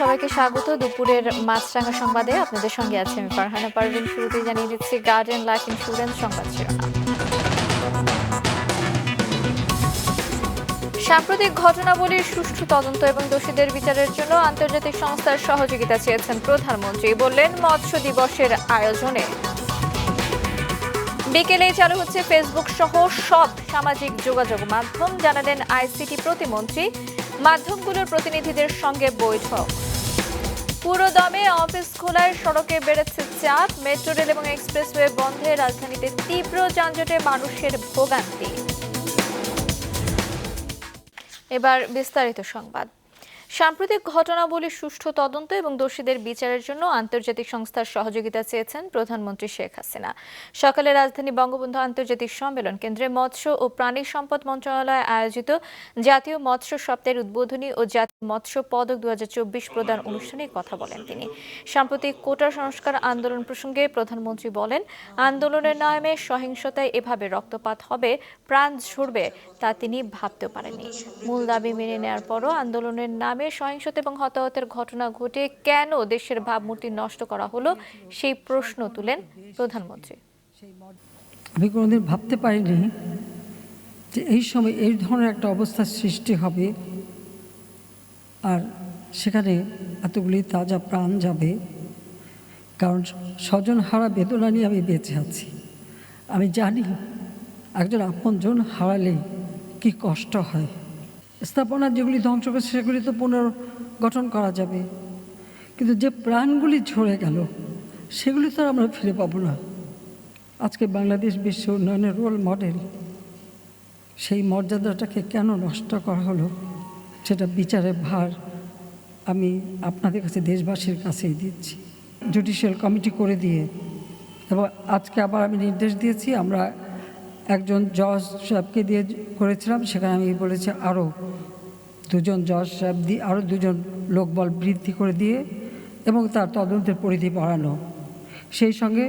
সবাইকে স্বাগত দুপুরের মাছরাঙা সংবাদে। আপনাদের সঙ্গে আছে আমি ফারহানা পারভিন। শুরুতেই জানিয়ে দিচ্ছি গার্ডিয়ান লাইফ ইন্স্যুরেন্স সংবাদ শিরোনাম। সাম্প্রতিক ঘটনাবলীর সুষ্ঠু তদন্ত এবং দোষীদের বিচারের জন্য আন্তর্জাতিক সংস্থার সহযোগিতা চেয়েছেন প্রধানমন্ত্রী। বললেন মৎস্য দিবসের আয়োজনে। বিকেলে চালু হচ্ছে ফেসবুক সহ সব সামাজিক যোগাযোগ মাধ্যম, জানালেন আইসিটি প্রতিমন্ত্রী। মাধ্যমগুলোর প্রতিনিধিদের সঙ্গে বৈঠক। পুরো দমে অফিস খোলায় সড়কে বেড়েছে চাপ। মেট্রো রেল এবং এক্সপ্রেসওয়ে বন্ধে রাজধানীতে তীব্র যানজটে মানুষের ভোগান্তি। এবার বিস্তারিত সংবাদ। সাম্প্রতিক ঘটনাবলীর সুষ্ঠু তদন্ত এবং দোষীদের বিচারের জন্য আন্তর্জাতিক সংস্থার সহযোগিতা চেয়েছেন প্রধানমন্ত্রী শেখ হাসিনা। সকালে রাজধানী বঙ্গবন্ধু আন্তর্জাতিক সম্মেলন কেন্দ্রে মৎস্য ও প্রাণী সম্পদ মন্ত্রণালয় আয়োজিত জাতীয় মৎস্য সপ্তাহের উদ্বোধনী ও জাতীয় মৎস্য পদক 2024 প্রদান অনুষ্ঠানে কথা বলেন তিনি। সাম্প্রতিক কোটা সংস্কার আন্দোলন প্রসঙ্গে প্রধানমন্ত্রী বলেন, আন্দোলনের নামে সহিংসতায় এভাবে রক্তপাত হবে, প্রাণ ঝরবে, তা তিনি ভাবতেও পারেননি। মূল দাবি মেনে নেওয়ার পরও আন্দোলনের নামে সহিংসতা এবং হতাহতের ঘটনা ঘটে কেন দেশের ভাবমূর্তি নষ্ট করা হলো, সেই প্রশ্ন তুলেন প্রধানমন্ত্রী। আমি কোনোদিন ভাবতে পারিনি যে এই সময় এই ধরনের একটা অবস্থার সৃষ্টি হবে, আর সেখানে এতগুলি তাজা প্রাণ যাবে। কারণ স্বজন হারা বেদনা নিয়ে আমি বেঁচে আছি। আমি জানি একজন আপনজন হারালে কি কষ্ট হয়। স্থাপনা যেগুলি ধ্বংস করছে সেগুলি তো পুনর্গঠন করা যাবে, কিন্তু যে প্রাণগুলি ঝরে গেল সেগুলি তো আমরা ফিরে পাবো না। আজকে বাংলাদেশ বিশ্ব উন্নয়নের রোল মডেল, সেই মর্যাদাটাকে কেন নষ্ট করা হলো, সেটা বিচারের ভার আমি আপনাদের কাছে, দেশবাসীর কাছেই দিচ্ছি। জুডিশিয়াল কমিটি করে দিয়ে, এবং আজকে আবার আমি নির্দেশ দিয়েছি, আমরা একজন জজ সাহেবকে দিয়ে করেছিলাম, সেখানে আমি বলেছি আরও দুজন জজ সাহেব দিয়ে, আরও দুজন লোকবল বৃদ্ধি করে দিয়ে এবং তার তদন্তের পরিধি বাড়ানো। সেই সঙ্গে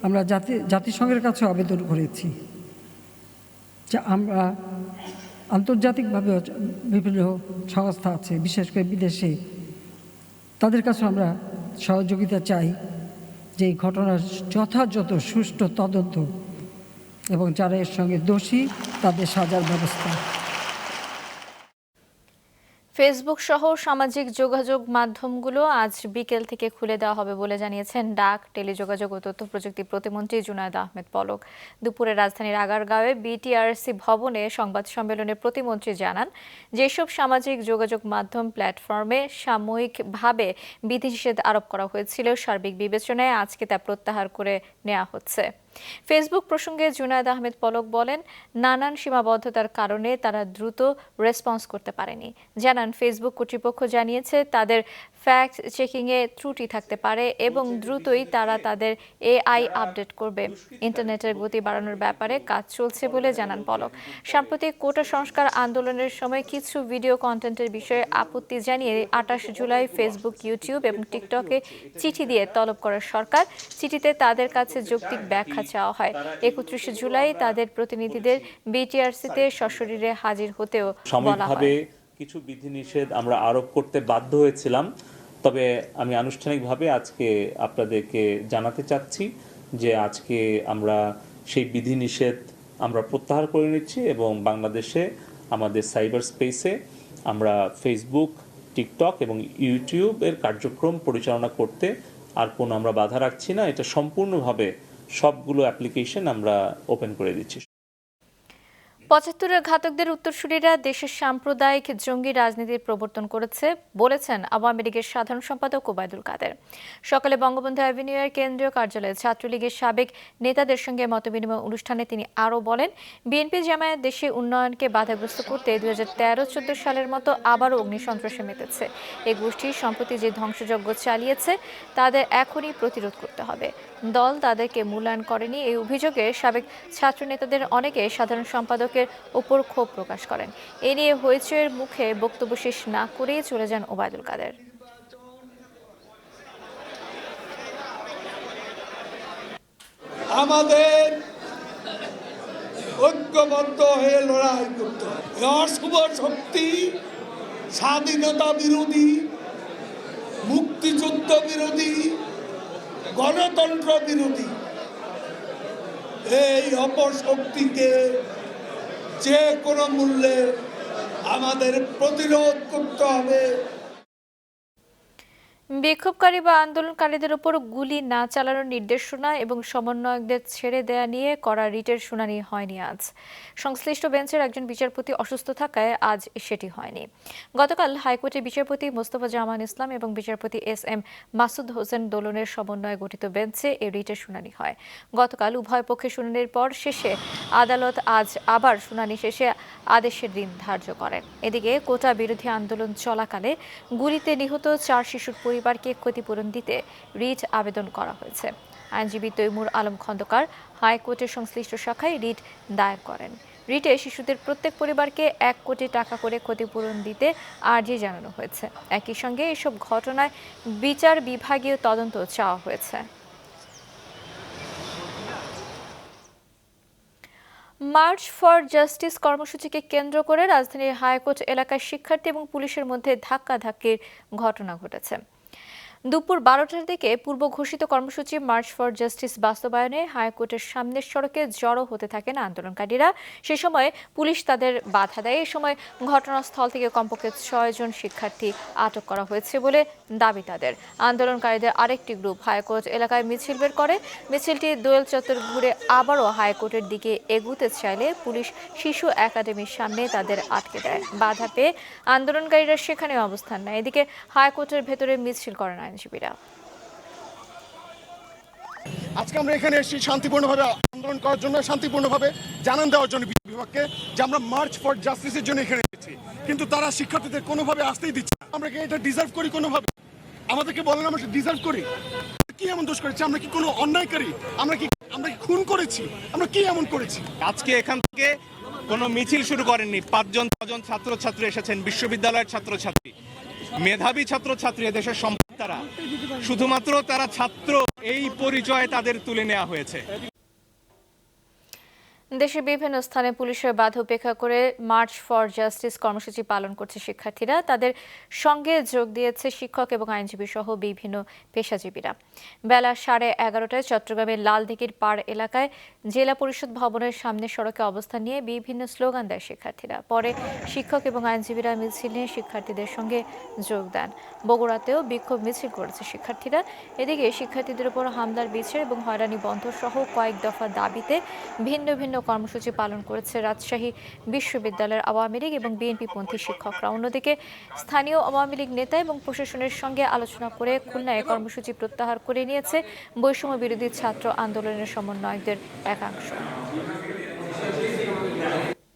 আমরা জাতিসংঘের কাছে আবেদন করেছি যে আমরা আন্তর্জাতিকভাবে বিভিন্ন সংস্থা আছে, বিশেষ করে বিদেশে, তাদের কাছে আমরা সহযোগিতা চাই যে এই ঘটনার যথাযথ সুষ্ঠু তদন্ত এবং যারা এর সঙ্গে দোষী তাদের সাজার ব্যবস্থা। ফেসবুক সহ সামাজিক যোগাযোগ মাধ্যমগুলো আজ বিকেল থেকে খুলে দেওয়া হবে বলে জানিয়েছেন ডাক, টেলিযোগাযোগ ও তথ্য প্রযুক্তি প্রতিমন্ত্রী জুনায়েদ আহমেদ পলক। দুপুরে রাজধানীর আগারগাঁওয়ে বিটিআরসি ভবনে সংবাদ সম্মেলনে প্রতিমন্ত্রী জানান, যেসব সামাজিক যোগাযোগ মাধ্যম প্ল্যাটফর্মে সাময়িকভাবে বিধিনিষেধ আরোপ করা হয়েছিল, সার্বিক বিবেচনায় আজকে তা প্রত্যাহার করে নেওয়া হচ্ছে। ফেসবুক প্রসঙ্গে জুনায়েদ আহমেদ পলক বলেন, নানান সীমাবদ্ধতার কারণে তারা দ্রুত রেসপন্স করতে পারেনি। জানান, ফেসবুক কর্তৃপক্ষ জানিয়েছে তাদের ফ্যাক্ট চেকিংয়ে ত্রুটি থাকতে পারে এবং দ্রুতই তারা তাদের এআই আপডেট করবে। ইন্টারনেটের গতি বাড়ানোর ব্যাপারে কাজ চলছে বলে জানান পলক। সাম্প্রতিক কোটা সংস্কার আন্দোলনের সময় কিছু ভিডিও কন্টেন্টের বিষয়ে আপত্তি জানিয়ে 28 জুলাই ফেসবুক, ইউটিউব এবং টিকটকে চিঠি দিয়ে তলব করে সরকার। চিঠিতে তাদের কাছে যৌক্তিক ব্যাখ্যা চাওয়া হয়। 31 জুলাই তাদের প্রতিনিধিদের বিটিআরসিতে সশরীরে হাজির হতেও বলা হয়। কিছু বিধিনিষেধ আমরা আরোপ করতে বাধ্য হয়েছিলাম, তবে আমি আনুষ্ঠানিকভাবে আজকে আপনাদেরকে জানাতে চাচ্ছি যে আজকে আমরা সেই বিধিনিষেধ আমরা প্রত্যাহার করে নিচ্ছি এবং বাংলাদেশে আমাদের সাইবার স্পেসে আমরা ফেসবুক, টিকটক এবং ইউটিউবের কার্যক্রম পরিচালনা করতে আর কোনো আমরা বাধা রাখছি না। এটা সম্পূর্ণভাবে সবগুলো অ্যাপ্লিকেশন আমরা ওপেন করে দিচ্ছি। 75-এর ঘাতকদের উত্তরসূরিরা দেশের সাম্প্রদায়িক জঙ্গি রাজনীতির প্রবর্তন করেছে বলেছেন আওয়ামী লীগের সাধারণ সম্পাদক ওবায়দুল কাদের। সকালে বঙ্গবন্ধু অ্যাভিনিউয়ের কেন্দ্রীয় কার্যালয়ে ছাত্রলীগের সাবেক নেতাদের সঙ্গে মতবিনিময় অনুষ্ঠানে তিনি আরও বলেন, বিএনপি জামায়াত দেশে উন্নয়নকে বাধাগ্রস্ত করতে 2013-14 সালের মতো আবারও অগ্নিসন্ত্রাসে মেতেছে। এই গোষ্ঠী সম্প্রতি যে ধ্বংসযজ্ঞ চালিয়েছে তাদের এখনই প্রতিরোধ করতে হবে। দল তাদেরকে মূল্যায়ন করেনি। এই অভিযোগে সাবেক ছাত্র নেতাদের অনেকে সাধারণ সম্পাদকের ওপর ক্ষোভ প্রকাশ করেন। এ নিয়ে হইচইয়ের মুখে বক্তব্য শেষ না করেই চলে যান ওবায়দুল কাদের। আমাদের ঐক্যবদ্ধ হয়ে লড়াই করতে হবে। অশুভ শক্তি, স্বাধীনতা বিরোধী, মুক্তিযুদ্ধ বিরোধী, গণতন্ত্র বিরোধী এই অপশক্তিকে যে কোনো মূল্যে আমাদের প্রতিরোধ করতে হবে। বিক্ষোভকারী বা আন্দোলনকারীদের উপর গুলি না চালানোর নির্দেশনা এবং সমন্বয়কদের ছেড়ে দেয়া নিয়ে করা রিটের শুনানি হয়নি আজ। সংশ্লিষ্ট বেঞ্চের একজন বিচারপতি অসুস্থ থাকায় আজ সেটি হয়নি। গতকাল হাইকোর্টের বিচারপতি মোস্তফা জামান ইসলাম এবং বিচারপতি SM মাসুদ হোসেন দোলনের সমন্বয়ে গঠিত বেঞ্চে এই রিটের শুনানি হয়। গতকাল উভয় পক্ষের শুনানির পর শেষে আদালত আজ আবার শুনানি শেষে আদেশের দিন ধার্য করেন। এদিকে কোটা বিরোধী আন্দোলন চলাকালে গুলিতে নিহত 4 শিশুর পরিবারকে ক্ষতিপূরণ দিতে রিট আবেদন করা হয়েছে। আইনজীবী তৈমুর আলম খন্দকার হাইকোর্টের সংশ্লিষ্ট শাখায় রিট দায়ের করেন। রিটে শিশুদের প্রত্যেক পরিবারকে 1 কোটি টাকা করে ক্ষতিপূরণ দিতে আর্জি জানানো হয়েছে। একই সঙ্গে এসব ঘটনায় বিচার বিভাগীয় তদন্ত চাওয়া হয়েছে। মার্চ ফর জাস্টিস কর্মসূচিকে কেন্দ্র করে রাজধানীর হাইকোর্ট এলাকায় শিক্ষার্থী এবং পুলিশের মধ্যে ধাক্কাধাক্কির ঘটনা ঘটেছে। দুপুর 12টার দিকে পূর্ব ঘোষিত কর্মসূচি মার্চ ফর জাস্টিস বাস্তবায়নে হাইকোর্টের সামনের সড়কে জড়ো হতে থাকেন আন্দোলনকারীরা। সে সময় পুলিশ তাদের বাধা দেয়। এই সময় ঘটনাস্থল থেকে কমপক্ষে 6 জন শিক্ষার্থী আটক করা হয়েছে বলে দাবি তাদের। আন্দোলনকারীদের আরেকটি গ্রুপ হাইকোর্ট এলাকায় মিছিল বের করে। মিছিলটি দোয়েল চত্বর ঘুরে আবারও হাইকোর্টের দিকে এগুতে চাইলে পুলিশ শিশু একাডেমির সামনে তাদের আটকে দেয়। বাধা পেয়ে আন্দোলনকারীরা সেখানে অবস্থান নেয়। এদিকে হাইকোর্টের ভেতরে মিছিল করেন আইনজীবীরা। আজকে আমরা এখানে এসেছি শান্তিপূর্ণভাবে আন্দোলন করার জন্য, শান্তিপূর্ণভাবে জানান দেওয়ার জন্য বিভাগকে যে আমরা মার্চ ফর জাস্টিসের জন্য এখানে এসেছি, কিন্তু তারা শিক্ষার্থীদের কোনোভাবে আসতেই দিচ্ছে না। আমরা কি এটা ডিজার্ভ করি? কোনোভাবে আমাদেরকে বলেন আমরা ডিজার্ভ করি? কি এমন দোষ করেছি? আমরা কি কোনো অন্যায়কারী? আমরা কি খুন করেছি? আমরা কি এমন করেছি? আজকে এখান থেকে কোনো মিছিল শুরু করেননি। 5 জন ছাত্রছাত্রী এসেছেন, বিশ্ববিদ্যালয়ের ছাত্রছাত্রী, মেধাবী ছাত্রছাত্রী, এদেশের সম্পদ তারা। শুধুমাত্র তারা ছাত্র, এই পরিচয় তাদের তুলে নেওয়া হয়েছে। দেশের বিভিন্ন স্থানে পুলিশের বাধা উপেক্ষা করে মার্চ ফর জাস্টিস কর্মসূচি পালন করছে শিক্ষার্থীরা। তাদের সঙ্গে যোগ দিয়েছে শিক্ষক এবং আইনজীবী সহ বিভিন্ন পেশাজীবীরা। বেলা 11:30টায় চট্টগ্রামের লালদিঘির পাড় এলাকায় জেলা পরিষদ ভবনের সামনে সড়কে অবস্থান নিয়ে বিভিন্ন স্লোগান দেয় শিক্ষার্থীরা। পরে শিক্ষক এবং আইনজীবীরা মিছিল নিয়ে শিক্ষার্থীদের সঙ্গে যোগ দেন। বগুড়াতেও বিক্ষোভ মিছিল করেছে শিক্ষার্থীরা। এদিকে শিক্ষার্থীদের উপর হামলার বিচার এবং হয়রানি বন্ধ সহ কয়েক দফা দাবিতে ভিন্ন ভিন্ন কর্মসূচি পালন করেছে রাজশাহী বিশ্ববিদ্যালয়ের আওয়ামী লীগ এবং বিএনপিপন্থী শিক্ষকরা। অন্যদিকে স্থানীয় আওয়ামী লীগ নেতা এবং প্রশাসনের সঙ্গে আলোচনা করে খুলনায় কর্মসূচি প্রত্যাহার করে নিয়েছে বৈষম্য বিরোধী ছাত্র আন্দোলনের সমন্বয়কদের একাংশ।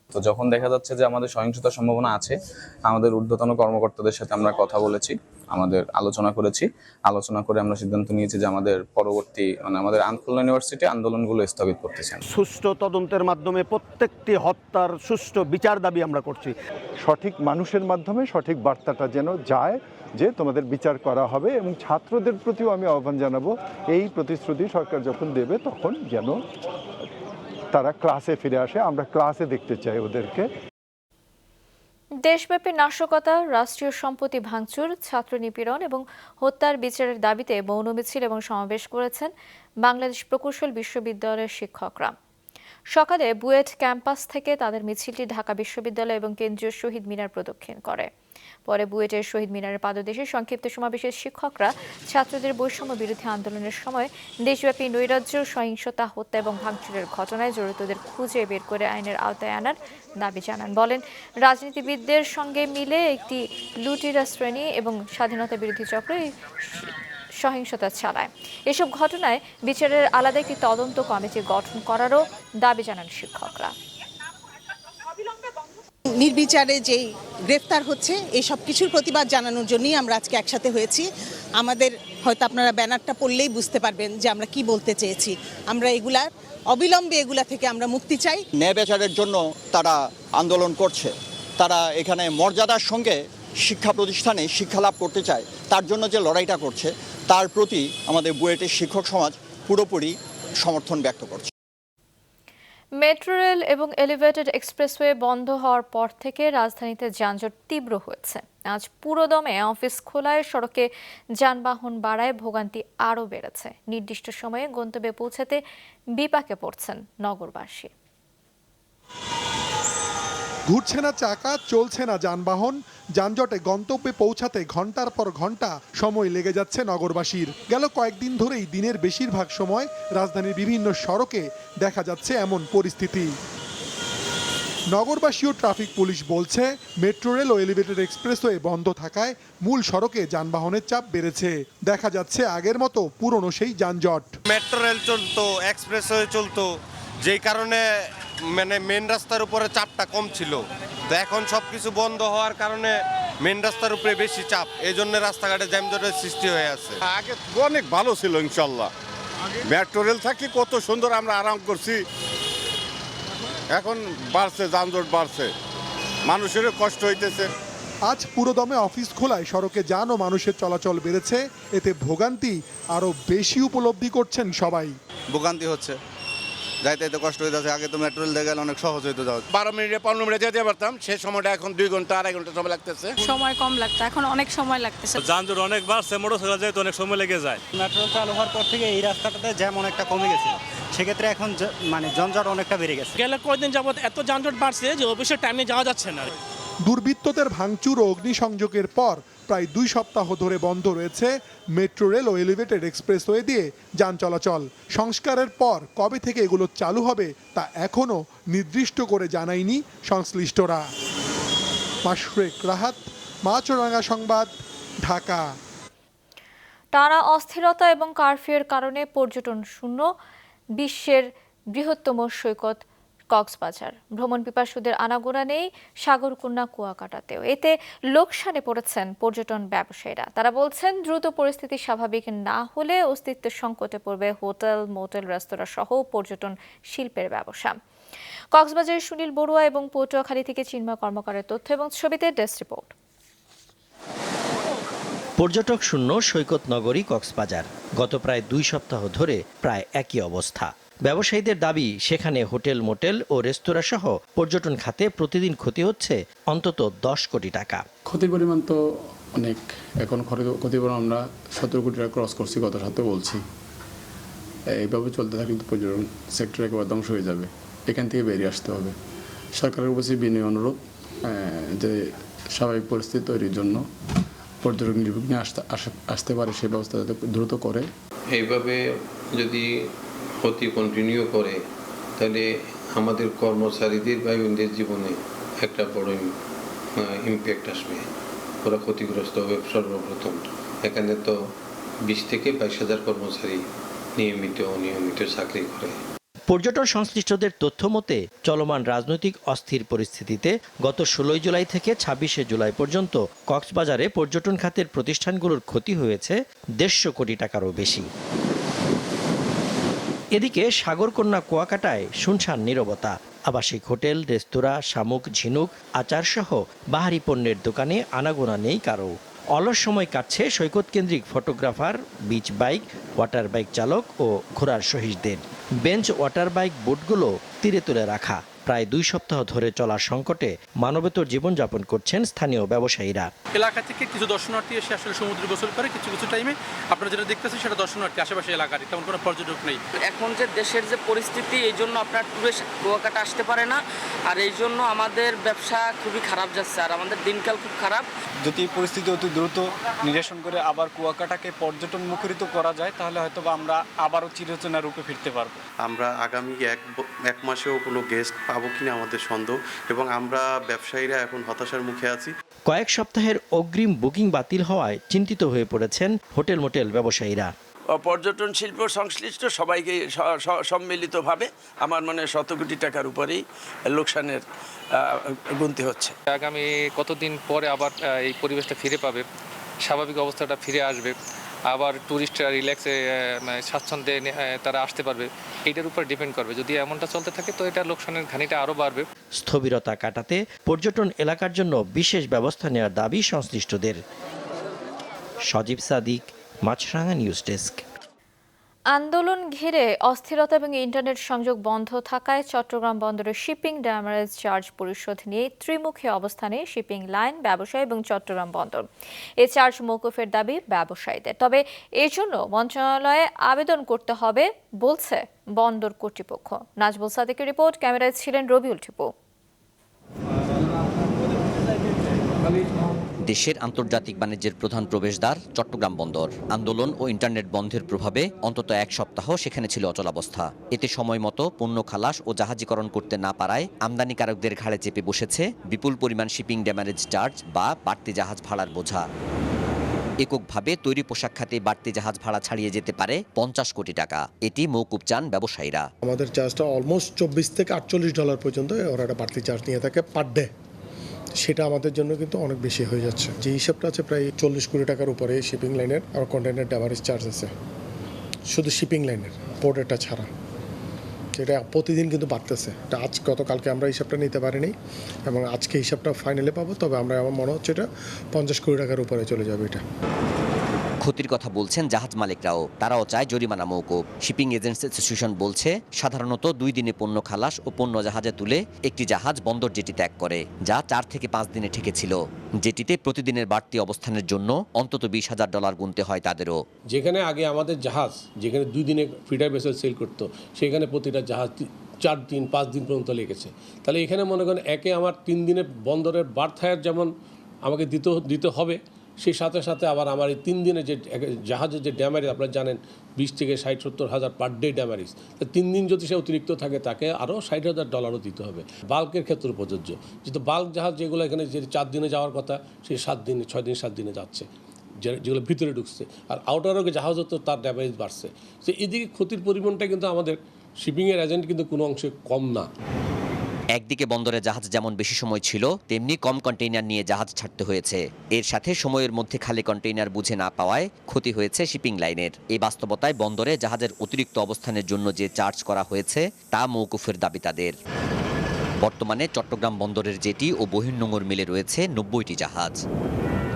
তো যখন দেখা যাচ্ছে যে আমাদের সহিংসতার সম্ভাবনা আছে, আমাদের ঊর্ধ্বতন কর্মকর্তাদের সাথে আমরা কথা বলেছি, আমাদের আলোচনা করে আমরা সিদ্ধান্ত নিয়েছি যে আমাদের পরবর্তী আমাদের খুলনা ইউনিভার্সিটি আন্দোলনগুলো স্থগিত করতে চান। সুষ্ঠু তদন্তের মাধ্যমে প্রত্যেকটি হত্যার সুষ্ঠু বিচার দাবি আমরা করছি। সঠিক মানুষের মাধ্যমে সঠিক বার্তাটা যেন যায় যে তোমাদের বিচার করা হবে, এবং ছাত্রদের প্রতিও আমি আহ্বান জানাবো এই প্রতিশ্রুতি সরকার যখন দেবে তখন যেন তারা ক্লাসে ফিরে আসে। আমরা ক্লাসে দেখতে চাই ওদেরকে। দেশব্যাপী নাশকতা, রাষ্ট্রীয় সম্পত্তি ভাঙচুর, ছাত্র নিপীড়ন এবং হত্যার বিচারের দাবিতে মৌন মিছিল এবং সমাবেশ করেছেন বাংলাদেশ প্রকৌশল বিশ্ববিদ্যালয়ের শিক্ষকরা। সকালে বুয়েট ক্যাম্পাস থেকে তাদের মিছিলটি ঢাকা বিশ্ববিদ্যালয় এবং কেন্দ্রীয় শহীদ মিনার প্রদক্ষিণ করে। পরে বুয়েটের শহীদ মিনারের পাদদেশে সংক্ষিপ্ত সমাবেশের শিক্ষকরা ছাত্রদের বৈষম্য বিরোধী আন্দোলনের সময় দেশব্যাপী নৈরাজ্য, সহিংসতা, হত্যা এবং ভাঙচুরের ঘটনায় জড়িতদের খুঁজে বের করে আইনের আওতায় আনার দাবি জানান। বলেন, রাজনীতিবিদদের সঙ্গে মিলে একটি লুটেরা শ্রেণী এবং স্বাধীনতা বিরোধী চক্র সহিংসতা চালায়। এসব ঘটনায় বিচারের আলাদা একটি তদন্ত কমিটি গঠন করারও দাবি জানান শিক্ষকরা। নির্বিচারে যেই গ্রেফতার হচ্ছে, এই সব কিছুর প্রতিবাদ জানানোর জন্যই আমরা আজকে একসাথে হয়েছি। আমাদের হয়তো আপনারা ব্যানারটা পড়লেই বুঝতে পারবেন যে আমরা কি বলতে চেয়েছি। আমরা অবিলম্বে এগুলা থেকে আমরা মুক্তি চাই। ন্যায় বিচারের জন্য তারা আন্দোলন করছে, তারা এখানে মর্যাদার সঙ্গে শিক্ষা প্রতিষ্ঠানে শিক্ষা লাভ করতে চায়, তার জন্য যে লড়াইটা করছে তার প্রতি আমাদের বুয়েটের শিক্ষক সমাজ পুরোপুরি সমর্থন ব্যক্ত করছে। মেট্রো রেল এবং এলিভেটেড এক্সপ্রেসওয়ে বন্ধ হওয়ার পর থেকে রাজধানীতে যানজট তীব্র হয়েছে। আজ পুরোদমে অফিস খোলায় সড়কে যানবাহন বাড়ায় ভোগান্তি আরও বেড়েছে। নির্দিষ্ট সময়ে গন্তব্যে পৌঁছাতে বিপাকে পড়ছেন নগরবাসী। ঘুরছে না চাকা, চলছে না যানবাহন, যানজটে গন্তব্যে পৌঁছাতে ঘন্টার পর ঘন্টা সময় লেগে যাচ্ছে নগরবাসীর। গেল কয়েকদিন ধরেই দিনের বেশিরভাগ সময় রাজধানীর বিভিন্ন সড়কে দেখা যাচ্ছে এমন পরিস্থিতি। নগরবাসী ও ট্রাফিক পুলিশ বলছে, মেট্রো রেল ও এলিভেটেড এক্সপ্রেসওয়ে বন্ধ থাকায় মূল সড়কে যানবাহনের চাপ বেড়েছে। দেখা যাচ্ছে আগের মতো পুরনো সেই যানজট। মেট্রো রেল চলতো, এক্সপ্রেসওয়ে চলতো, যেই কারণে মানে মেন রাস্তার উপরে চাপটা কম ছিল। তো এখন সবকিছু বন্ধ হওয়ার কারণে মেন রাস্তার উপরে বেশি চাপ, এই জন্য রাস্তাঘাটে যানজটের সৃষ্টি হয়ে আছে। আগে অনেক ভালো ছিল ইনশাল্লাহ, মেট্রো রেল থাকি কত সুন্দর আমরা আরাম করছি। এখন বাড়ছে, যানজট বাড়ছে, মানুষেরও কষ্ট হইতেছে। আজ পুরোদমে অফিস খোলায় সড়কে যান ও মানুষের চলাচল বেড়েছে, এতে ভোগান্তি আরও বেশি উপলব্ধি করছেন সবাই। ভোগান্তি হচ্ছে, যাইতে এত কষ্ট হইতেছে। আগে তো মেট্রো রেল দিয়ে গেলে অনেক সহজ হইতো যাওয়া। 12 মিনিটে 15 মিনিটে যেতে পারতাম, সেই সময়টা এখন 2 ঘন্টা 2.5 ঘন্টা সময় লাগতেছে। সময় কম লাগতো, এখন অনেক সময় লাগতেছে। যানজট অনেক বাড়ছে, মোটরসাইকেল যেতে অনেক সময় লেগে যায়। মেট্রো চালু হওয়ার পর থেকে এই রাস্তাটাতে জ্যাম অনেকটা কমে গেছিল, সেক্ষেত্রে এখন মানে যানজট অনেকটা বেড়ে গেছে। গেলে কয়েকদিন যাবত এত যানজট বাড়ছে যে অফিসের টাইমে যাওয়া যাচ্ছে না। দুর্বৃত্তদের ভাঙচুর ও অগ্নিসংযোগের পর প্রায় 2 সপ্তাহ ধরে বন্ধ রয়েছে মেট্রো রেল ও এলিভেটেড এক্সপ্রেসওয়ে দিয়ে যান চলাচল। সংস্কারের পর কবে থেকে এগুলো চালু হবে তা এখনও নির্দিষ্ট করে জানায়নি সংশ্লিষ্টরা। মাশরেক রাহাত, মাছরাঙা সংবাদ, ঢাকা। টানা অস্থিরতা এবং কারফিউর কারণে পর্যটন শূন্য বিশ্বের বৃহত্তম সৈকত কক্সবাজার। ভ্রমণ পিপাসুদের আনাগোনা নেই সাগরকন্যা কুয়াকাটাতেও। এতে লোকসানে পড়েছেন পর্যটন ব্যবসায়ীরা। তারা বলছেন, দ্রুত পরিস্থিতি স্বাভাবিক না হলে অস্তিত্বের সংকটে পড়বে হোটেল, মোটেল, রেস্তোরাঁ সহ পর্যটন শিল্পের ব্যবসা। কক্সবাজারের সুনীল বড়ুয়া এবং পটুয়াখালী থেকে চিন্ময় কর্মকারের তথ্য এবং ছবিতে ডেস্ক রিপোর্ট। পর্যটক শূন্য সৈকত নগরী কক্সবাজার। গত প্রায় 2 সপ্তাহ ধরে প্রায় একই অবস্থা। ব্যবসায়ীদের দাবি, সেখানে হোটেল, মোটেল ও রেস্তোরাঁ সহ পর্যটন খাতে প্রতিদিন ক্ষতি হচ্ছে অন্তত 10 কোটি টাকা। ক্ষতির পরিমাণ তো অনেক, এখন ক্ষতির পরিমাণ আমরা 17 কোটি টাকা ক্রস করছি গত সপ্তাহে বলছি। এইভাবে চলতে থাকলে তো পর্যটন সেক্টর একেবারে ধ্বংস হয়ে যাবে। এখান থেকে বেরিয়ে আসতে হবে। সরকারের উপর বিনয় অনুরোধ যে স্বাভাবিক পরিস্থিতি তৈরির জন্য পর্যটক নির্বিঘ্নে আসতে পারে, সেই ব্যবস্থা যাতে দ্রুত করে। এইভাবে যদি ক্ষতি কন্টিনিউ করে তাহলে আমাদের কর্মচারীদের বা জীবনে একটা বড় ইম্প্যাক্ট আসবে। ওরা ক্ষতিগ্রস্ত হবে। সর্বপ্রথম এখানে তো 20 থেকে 22,000 কর্মচারী নিয়মিত অনিয়মিত চাকরি করে। পর্যটন সংশ্লিষ্টদের তথ্য মতে, চলমান রাজনৈতিক অস্থির পরিস্থিতিতে গত 16 জুলাই থেকে 26 জুলাই পর্যন্ত কক্সবাজারে পর্যটন খাতের প্রতিষ্ঠানগুলোর ক্ষতি হয়েছে 150 কোটি টাকারও বেশি। এদিকে সাগরকন্যা কুয়াকাটায় শুনশান নীরবতা। আবাসিক হোটেল, রেস্তোরাঁ, শামুক, ঝিনুক, আচার সহ বাহারি পণ্যের দোকানে আনাগোনা নেই কারো। অলস সময় কাটছে সৈকত কেন্দ্রিক photographer, beach bike, water bike চালক ও ঘোড়ার সহিসদের। বেঞ্চ ওয়াটার বাইক বোটগুলো তীরে তুলে রাখা। প্রায় 2 সপ্তাহ ধরে চলা সংকটে মানবেতর জীবনযাপন করছেন স্থানীয় ব্যবসায়ীরা। এলাকা থেকে কিছু দর্শনার্থী এসে আসলে সমুদ্রে গোসল করে, কিছু কিছু টাইমে আপনারা যেটা দেখতেছেন সেটা দর্শনার্থী, আশেপাশে এলাকার তেমন কোনো পর্যটক নেই। এখন যে দেশের যে পরিস্থিতি, এই জন্য আপনার টুরিস্ট কুয়াকাটা আসতে পারে না, আর এই জন্য আমাদের ব্যবসা খুবই খারাপ যাচ্ছে, আর আমাদের দিনকাল খুব খারাপ। যদি পরিস্থিতি অতি দ্রুত নিরসন করে আবার কুয়াকাটাকে পর্যটন মুখরিত করা যায়, তাহলে হয়তো আমরা আবারও চিরচেনা রূপে ফিরতে পারবো। আমরা আগামী এক মাসেও কোনো গেস্ট পাবো কিনা আমাদের সন্দেহ, এবং আমরা ব্যবসায়ীরা এখন হতাশার মুখে আছি। কয়েক সপ্তাহের অগ্রিম বুকিং বাতিল হওয়ায় চিন্তিত হয়ে পড়েছেন হোটেল, মোটেল ব্যবসায়ীরা। পর্যটন শিল্প সংশ্লিষ্ট সবাইকে সম্মিলিতভাবে আমার মনে 100 কোটি টাকার উপরেই লোকসানের গুনতি হচ্ছে। আগামী কতদিন পরে আবার এই পরিবেশটা ফিরে পাবে, স্বাভাবিক অবস্থাটা ফিরে আসবে, আবার ট্যুরিস্টরা রিল্যাক্সে স্বাচ্ছন্দ্যে তারা আসতে পারবে, এইটার উপর ডিপেন্ড করবে। যদি এমনটা চলতে থাকে তো এটা লোকসানের ঘানিটা আরও বাড়বে। স্থবিরতা কাটাতে পর্যটন এলাকার জন্য বিশেষ ব্যবস্থা নেওয়ার দাবি সংশ্লিষ্টদের। সজীব সাদিক, মাছরাঙা নিউজ ডেস্ক। আন্দোলন ঘিরে অস্থিরতা এবং ইন্টারনেট সংযোগ বন্ধ থাকায় চট্টগ্রাম বন্দরের শিপিং ড্যামারেজ চার্জ পরিশোধ নিয়ে ত্রিমুখী অবস্থানে শিপিং লাইন, ব্যবসায়ী এবং চট্টগ্রাম বন্দর। এই চার্জ মওকুফের দাবি ব্যবসায়ীদের, তবে এর জন্য মন্ত্রণালয়ে আবেদন করতে হবে বলছে বন্দর কর্তৃপক্ষ। নাজবুল সাদিকের রিপোর্ট, ক্যামেরায় ছিলেন রবিউল টিপু। দেশের আন্তর্জাতিক বাণিজ্যের প্রধান প্রবেশদ্বার চট্টগ্রাম বন্দর। আন্দোলন ও ইন্টারনেট বন্ধের প্রভাবে অন্তত এক সপ্তাহ সেখানে ছিল অচলাবস্থা। এতে সময় মতো পণ্য খালাস ও জাহাজীকরণ করতে না পারায় আমদানিকারকদের ঘাড়ে চেপে বসেছে বিপুল পরিমাণ শিপিং ড্যামারেজ চার্জ বা বাড়তি জাহাজ ভাড়ার বোঝা। এককভাবে তৈরি পোশাক খাতে বাড়তি জাহাজ ভাড়া ছাড়িয়ে যেতে পারে 50 কোটি টাকা। এটি মওকুফ চান ব্যবসায়ীরা। আমাদের চার্জটা অলমোস্ট $24 থেকে $48 পর্যন্ত ওরা একটা বাড়তি চার্জ নিয়ে থাকে পার ডে। সেটা আমাদের জন্য কিন্তু অনেক বেশি হয়ে যাচ্ছে। যে হিসাবটা আছে প্রায় 40 কোটি টাকার উপরে শিপিং লাইনের আর কন্টেইনার ড্যামারেজ চার্জ আছে শুধু শিপিং লাইনের, পোর্টেরটা ছাড়া। সেটা প্রতিদিন কিন্তু বাড়তেছে। এটা আজ গতকালকে আমরা হিসাবটা নিতে পারিনি এবং আজকে হিসাবটা ফাইনালে পাবো, তবে আমার মনে হচ্ছে এটা 50 কোটি টাকার উপরে চলে যাবে। এটা ক্ষতির কথা বলছেন জাহাজ মালিকরাও, তারাও চায় জরিমানা মওকুফ। শিপিং এজেন্টস অ্যাসোসিয়েশন বলছে সাধারণত 2 দিনে পণ্য খালাস ও পণ্য জাহাজে তুলে একটি জাহাজ বন্দর জেটি ত্যাগ করে, যা 4 থেকে 5 দিনে ঠেকেছিল। জেটিতে প্রতিদিনের বাড়তি অবস্থানের জন্য অন্তত $20,000 গুনতে হয় তাদেরও। যেখানে আগে আমাদের জাহাজ যেখানে 2 দিনে ফিডার ভেসেল সেল করতো, সেখানে প্রতিটা জাহাজ 4 দিন 5 দিন পর্যন্ত লেগেছে। তাহলে এখানে মনে করেন একে আমার 3 দিনে বন্দরের বার্থ হায়ার যেমন আমাকে দিতে হবে, সেই সাথে সাথে আবার আমার এই 3 দিনে যে জাহাজের যে ড্যামারেজ আপনারা জানেন 20 থেকে 60-70 হাজার পার ডে ড্যামারেজ। 3 দিন যদি সে অতিরিক্ত থাকে তাকে আরও $60,000 দিতে হবে। বাল্কের ক্ষেত্রে প্রযোজ্য, যেহেতু বাল্ক জাহাজ যেগুলো এখানে যে 4 দিনে যাওয়ার কথা সেই 7 দিনে 6 দিন 7 দিনে যাচ্ছে, যেগুলো ভিতরে ঢুকছে। আর আউটারও জাহাজও তো তার ড্যামারেজ বাড়ছে। তো এদিকে ক্ষতির পরিমাণটা কিন্তু আমাদের শিপিংয়ের এজেন্ট কিন্তু কোনো অংশে কম না। একদিকে বন্দরে জাহাজ যেমন বেশি সময় ছিল, তেমনি কম কন্টেইনার নিয়ে জাহাজ ছাড়তে হয়েছে। এর সাথে সময়ের মধ্যে খালি কন্টেইনার বুঝে না পাওয়ায় ক্ষতি হয়েছে শিপিং লাইনের। এই বাস্তবতায় বন্দরে জাহাজের অতিরিক্ত অবস্থানের জন্য যে চার্জ করা হয়েছে তা মওকুফের দাবি তাদের। বর্তমানে চট্টগ্রাম বন্দরের জেটি ও বহির্নোঙর মিলে রয়েছে 90টি জাহাজ।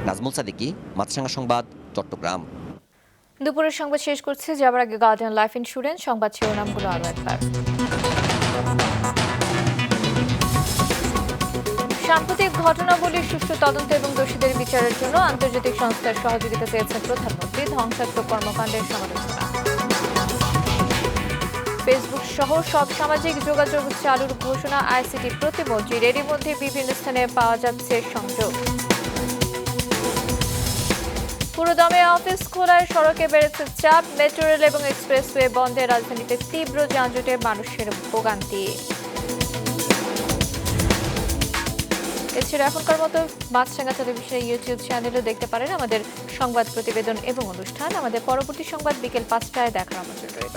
নাজমুল সাদিকি, মাছরাঙা সংবাদ, চট্টগ্রাম। দুপুরের সংবাদ শেষ করছে, যাবার আগে গার্ডিয়ান লাইফ ইন্স্যুরেন্স সংবাদ শিরোনামগুলো আরও একবার। সাম্প্রতিক ঘটনাবলীর সুষ্ঠু তদন্ত এবং দোষীদের বিচারের জন্য আন্তর্জাতিক সংস্থার সহযোগিতা চেয়েছেন প্রধানমন্ত্রী। ধ্বংসাত্মক কর্মকাণ্ডের সমালোচনা। ফেসবুক সহ সব সামাজিক যোগাযোগ চালুর ঘোষণা আইসিটি প্রতিমন্ত্রীর। এরই মধ্যে বিভিন্ন স্থানে পাওয়া যাচ্ছে সংযোগ। পুরোদমে অফিস খোলায় সড়কে বেড়েছে চাপ। মেট্রো রেল এবং এক্সপ্রেসওয়ে বন্ধে রাজধানীতে তীব্র যানজটে মানুষের ভোগান্তি। এছাড়া এখনকার মতো মাছরাঙা টেলিভিশনের ইউটিউব চ্যানেলও দেখতে পারেন আমাদের সংবাদ প্রতিবেদন এবং অনুষ্ঠান। আমাদের পরবর্তী সংবাদ বিকেল 5টায় দেখার আমন্ত্রণ রইল।